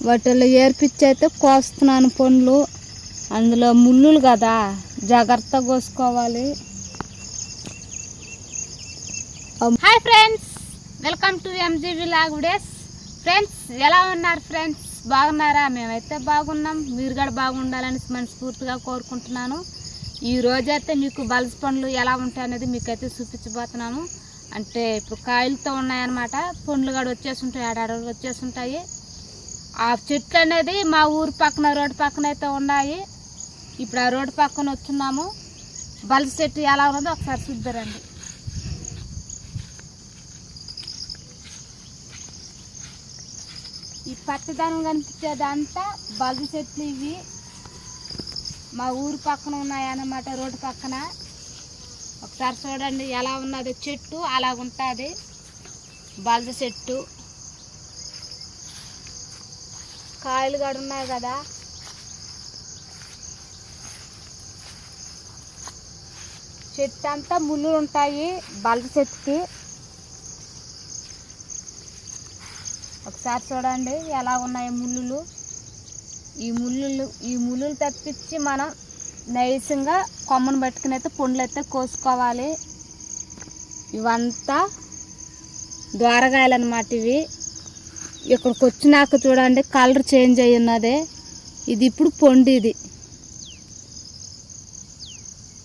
వాటిలో ఏర్పిచ్చి అయితే కోస్తున్నాను పండ్లు. అందులో ముళ్ళులు కదా, జాగ్రత్తగా కోసుకోవాలి. Hi friends, welcome to MGV vlog videos. Friends ఎలా ఉన్నారు ఫ్రెండ్స్? బాగున్నారా? మేమైతే బాగున్నాం. మీరు కూడా బాగుండాలని మనస్ఫూర్తిగా కోరుకుంటున్నాను. ఈ రోజైతే మీకు బల్స్ పండ్లు ఎలా ఉంటాయి అనేది మీకైతే చూపించబోతున్నాను. అంటే ఇప్పుడు కాయలతో ఉన్నాయన్నమాట. పండ్లు కూడా వచ్చేస్తుంటాయి, ఆడాడు వచ్చేస్తుంటాయి. ఆ చెట్లు అనేది మా ఊరు పక్కన రోడ్డు పక్కన అయితే ఉన్నాయి. ఇప్పుడు ఆ రోడ్డు పక్కన వచ్చున్నాము. బల్స్ చెట్టు ఎలా ఉన్నదో ఒకసారి చూద్దారండి. ఈ పచ్చదనం కనిపించేదంతా బల్స్ చెట్లు. ఇవి మా ఊరు పక్కన ఉన్నాయన్నమాట, రోడ్డు పక్కన. ఒకసారి చూడండి ఎలా ఉన్నది చెట్టు. అలా ఉంటుంది బల్స్ చెట్టు. కాయలు కూడా ఉన్నాయి కదా. చెట్టు అంతా ముళ్ళు ఉంటాయి బల్స్ చెట్టుకి. ఒకసారి చూడండి ఎలా ఉన్నాయి ముళ్ళులు. ఈ ముళ్ళులు తప్పించి మనం నైస్గా కొమ్మను పట్టుకుని అయితే పండ్లు అయితే కోసుకోవాలి. ఇవంతా దోరగాయలు అన్నమాట. ఇవి ఇక్కడికి వచ్చినాక చూడండి కలర్ చేంజ్ అయ్యి ఉన్నది. ఇది ఇప్పుడు పండు.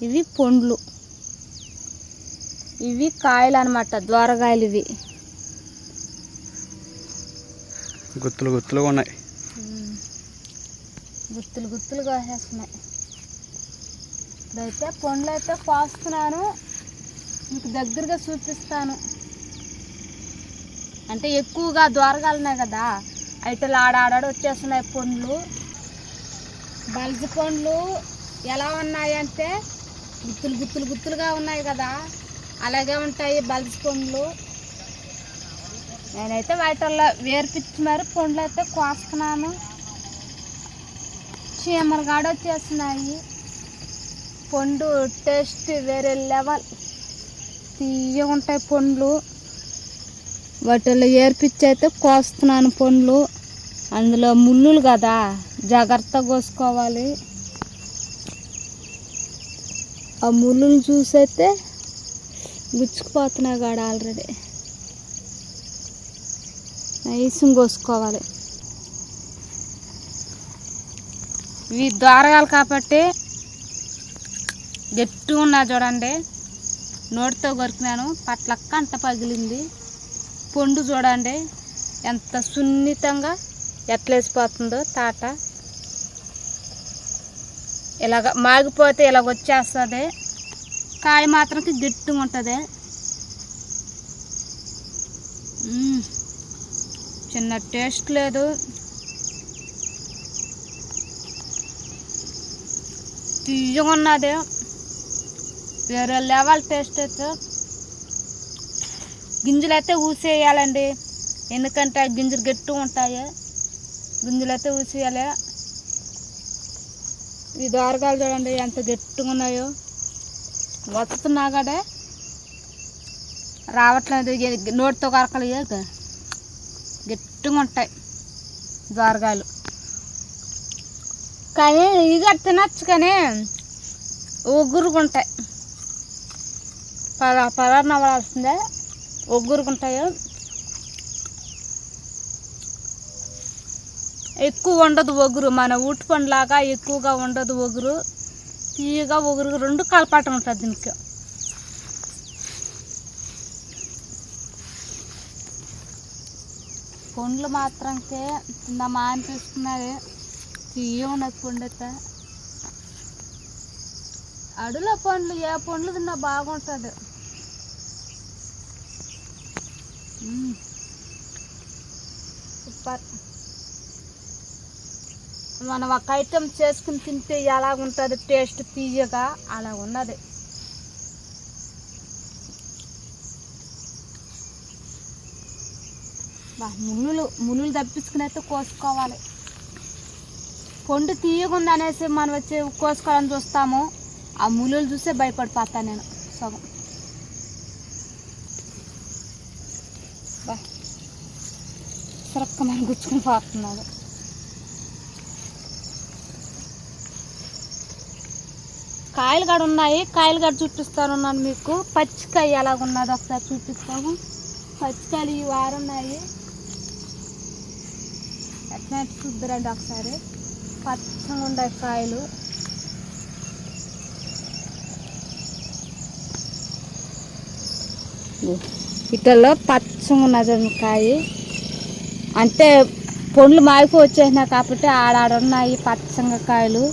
ఇవి పండ్లు, ఇవి కాయలు అన్నమాట, దోరగాయలు. ఇవి గుత్తులు గుత్తులుగా ఉన్నాయి, గుత్తులు గుత్తులుగా వేసేస్తున్నాయి. ఇప్పుడైతే పండ్లు అయితే కోస్తున్నాను, మీకు దగ్గరగా చూపిస్తాను. అంటే ఎక్కువగా దోరగాయలు ఉన్నాయి కదా, అయితే ఆడాడు వచ్చేస్తున్నాయి పండ్లు. బల్జి పండ్లు ఎలా ఉన్నాయంటే గుత్తులు గుత్తులు గుత్తులుగా ఉన్నాయి కదా, అలాగే ఉంటాయి బల్జి పండ్లు. నేనైతే వాటిల్లో వేర్పిచ్చి మరి పండ్లు అయితే కోస్తున్నాను. చీమలు కాడ వచ్చేస్తున్నాయి. పండు టేస్ట్ వేరే లెవెల్, తీయగా ఉంటాయి పండ్లు. వాటిల్లో ఏర్పిచ్చి అయితే కోస్తున్నాను పండ్లు. అందులో ముళ్ళులు కదా, జాగ్రత్తగా కోసుకోవాలి. ఆ ముళ్ళులు చూసైతే గుచ్చుకుపోతున్నాయి కాడ ఆల్రెడీ. నైస్గా కోసుకోవాలి. ఇవి దోరగాలు కాబట్టి గట్టిగా ఉన్నా చూడండి. నోటితో కొరికినాను, పట్లక్క అంట పగిలింది. పండు చూడండి ఎంత సున్నితంగా ఎట్లేసిపోతుందో తాట. ఇలాగ మాగిపోతే ఇలాగ వచ్చేస్తుంది. కాయ మాత్రంకి గట్టిగా ఉంటుంది. చిన్న టేస్ట్ లేదు. తీయగా ఉన్నది, వేరే లెవెల్ టేస్ట్ అయితే. గింజలు అయితే ఊసేయాలండి, ఎందుకంటే గింజలు గట్టిగా ఉంటాయి. గింజలు అయితే ఊసేయాలి. ఈ దోరగాయలు చూడండి ఎంత గట్టిగా ఉన్నాయో. వస్తున్నా కదే రావట్లేదు, నోటితో కరకలు గట్టిగా ఉంటాయి దోరగాయలు. కానీ ఇక తినచ్చు, కానీ ఒగ్గురుగుంటాయి. నవ్వాల్సిందే, ఒగ్గురుగుంటాయి. ఎక్కువ ఉండదు ఒగురు, మన ఊటి పండులాగా ఎక్కువగా ఉండదు ఒగురు. తీయగా ఒగురు రెండు కలపాటం ఉంటుంది దీనికి. పండ్లు మాత్రంకే తిందామా అనిపిస్తున్నది. తీయ ఉన్నది పండు అయితే. అడుగులో పండ్లు ఏ పండ్లు తిన్నా బాగుంటుంది. సూపర్. మనం ఒక ఐటెం చేసుకుని తింటే ఎలాగుంటుంది టేస్ట్, తీయగా అలా ఉన్నది. ముళ్ళు తప్పించుకుని అయితే కోసుకోవాలి. పండు తీయగా ఉంది అనేసి మనం వచ్చి కోసుకోవాలని చూస్తాము, ఆ ముళ్ళు చూసే భయపడిపోతాను నేను సగం. సరక్క మనం గుచ్చుకుని పోతున్నాడు. కాయలు కూడా ఉన్నాయి, కాయలు కూడా చూపిస్తాను మీకు. పచ్చికాయ ఎలాగున్నది ఒకసారి చూపిస్తాము. పచ్చికాయలు ఈ వారం ఉన్నాయి, ఎట్లా చూద్దరండి ఒకసారి. పచ్చగా ఉన్నాయి కాయలు. ఇటల్లో పచ్చగా ఉన్నది కాయ, అంటే పండ్లు మాగిపో వచ్చేసినాయి కాబట్టి ఆడాడ ఉన్నాయి పచ్చగా కాయలు.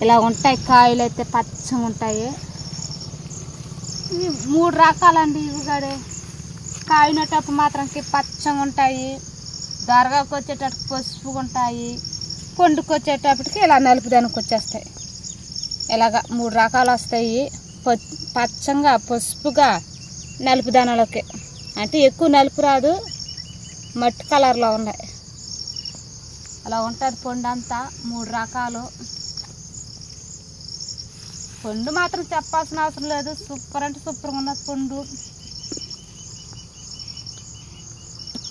ఇలా ఉంటాయి కాయలు అయితే పచ్చగా ఉంటాయి. ఇవి 3 రకాలండి. ఇవి కూడా కాయినటప్పుడు మాత్రంకి పచ్చగా ఉంటాయి, దొరగాకు వచ్చేటప్పుడు పసుపుగా ఉంటాయి, పండుకు వచ్చేటప్పటికి ఇలా నలుపుదానికి వచ్చేస్తాయి. ఇలాగ 3 రకాలు వస్తాయి, పచ్చగా పసుపుగా నలుపుదానాలకి. అంటే ఎక్కువ నలుపు రాదు, మట్టి కలర్లో ఉన్నాయి. అలా ఉంటుంది పండు అంతా. 3 రకాలు. పండు మాత్రం చెప్పాల్సిన అవసరం లేదు, సూపర్ అంటే సూపర్గా ఉన్నది పండు.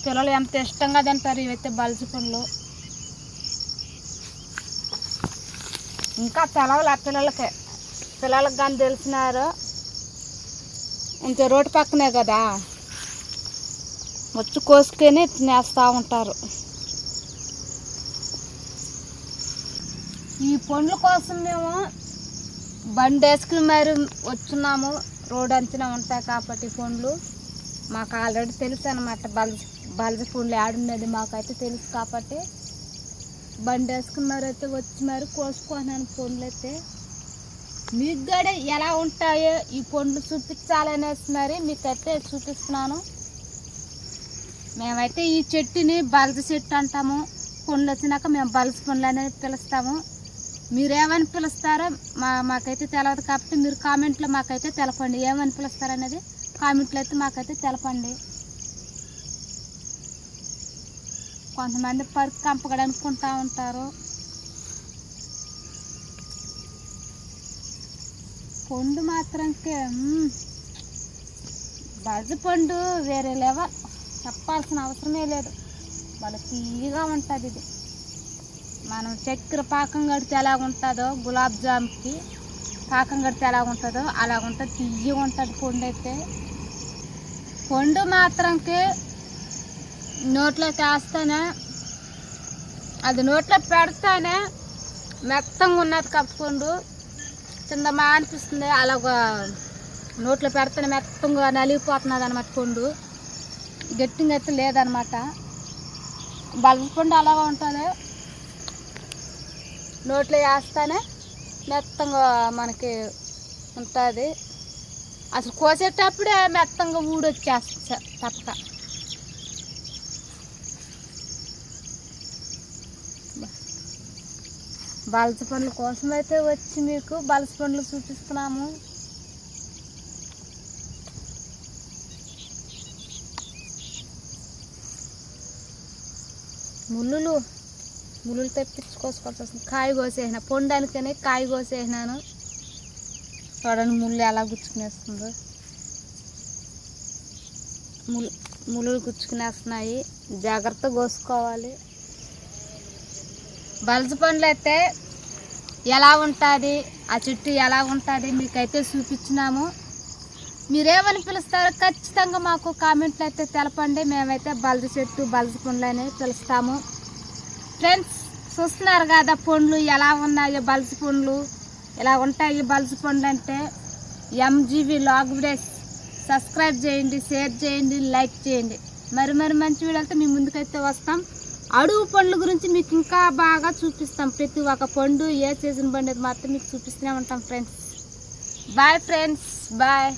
పిల్లలు ఎంత ఇష్టంగా తింటారు ఇవైతే బల్జి పండ్లు. ఇంకా తెలవలే పిల్లలకి కానీ తెలిసినారు. ఇంత రోడ్డు పక్కనే కదా, వచ్చి కోసుకొని తినేస్తూ ఉంటారు. ఈ పండ్ల కోసం మేము బండి వేసుకుని మరి వచ్చున్నాము. రోడ్ అంచున ఉంటాయి కాబట్టి పండ్లు మాకు ఆల్రెడీ తెలుసు అనమాట. బల్జి పండ్లు ఆడున్నది మాకైతే తెలుసు కాబట్టి బండి వేసుకుని మరి అయితే వచ్చి మరి కోసుకుంటున్నాను పండ్లు అయితే. మీకు కూడా ఎలా ఉంటాయో ఈ పండ్లు చూపించాలనేసి మరి మీకైతే చూపిస్తున్నాను. మేమైతే ఈ చెట్టుని బల్జి చెట్టు అంటాము. పండ్లు వచ్చినాక మేము బల్జి పండ్లు అనేది పిలుస్తాము. మీరేమని పిలుస్తారో మాకైతే తెలియదు కాబట్టి మీరు కామెంట్లో మాకైతే తెలపండి. ఏమని పిలుస్తారనేది కామెంట్లో అయితే మాకైతే తెలపండి. కొంతమంది పరికి కంపగడ అనుకుంటూ ఉంటారు. పండు మాత్రంకే బల్జి పండు వేరే లెవెల్, చెప్పాల్సిన అవసరమే లేదు. వాళ్ళ తీయగా ఉంటుంది ఇది. మనం చక్కెర పాకం కడితే ఎలాగుంటుందో, గులాబ్ జామ్కి పాకం కడితే ఎలాగుంటుందో అలాగుంటుంది. తీయగా ఉంటుంది పండు అయితే. పండు మాత్రంకి నోట్లోకి వేస్తానే, అది నోట్లో పెడతానే మెత్తంగా ఉన్నది కప్పుకొండు. చిన్నమా అనిపిస్తుంది. అలాగ నోట్లో పెడతానే మెత్తంగా నలిగిపోతున్నది అనమాట పండు. గట్టిగా అయితే లేదనమాట. బల్జి పండు అలాగా ఉంటుంది. నోట్లో వేస్తానే మెత్తంగా మనకి ఉంటుంది. అసలు కోసేటప్పుడే మెత్తంగా ఊడొచ్చేస్తుంది తప్పక. బల్జి పండ్ల కోసం అయితే వచ్చి మీకు బల్జి పండ్లు చూపిస్తున్నాము. ముళ్ళు తెప్పించుకోసుకోవాల్సి వస్తుంది. కాయ కోసేసిన పొండానికనే కాయ కోసేసినాను. చూడండి ముళ్ళు ఎలా గుచ్చుకునేస్తుందో. ముళ్ళు గుచ్చుకునేస్తున్నాయి, జాగ్రత్తగా కోసుకోవాలి. బల్జి పండ్లు అయితే ఎలా ఉంటుంది, ఆ చెట్టు ఎలా ఉంటుంది మీకైతే చూపించినాము. మీరేమని పిలుస్తారో ఖచ్చితంగా మాకు కామెంట్లు అయితే తెలపండి. మేమైతే బల్జి చెట్టు బల్జి పండ్లు అనేవి పిలుస్తాము. ఫ్రెండ్స్ చూస్తున్నారు కదా పండ్లు ఎలా ఉన్నాయో. బల్జి పండ్లు ఎలా ఉంటాయి. బల్జి పండ్లు అంటే ఎంజీవి వ్లాగ్ వీడియోస్ సబ్స్క్రైబ్ చేయండి, షేర్ చేయండి, లైక్ చేయండి. మరి మంచి వీడియోలతో మీ ముందుకైతే వస్తాం. అడుగు పండ్ల గురించి మీకు ఇంకా బాగా చూపిస్తాం. ప్రతి ఒక్క పండు ఏ సీజన్ పండు మాత్రం మీకు చూపిస్తూనే ఉంటాం ఫ్రెండ్స్. Bye friends, bye.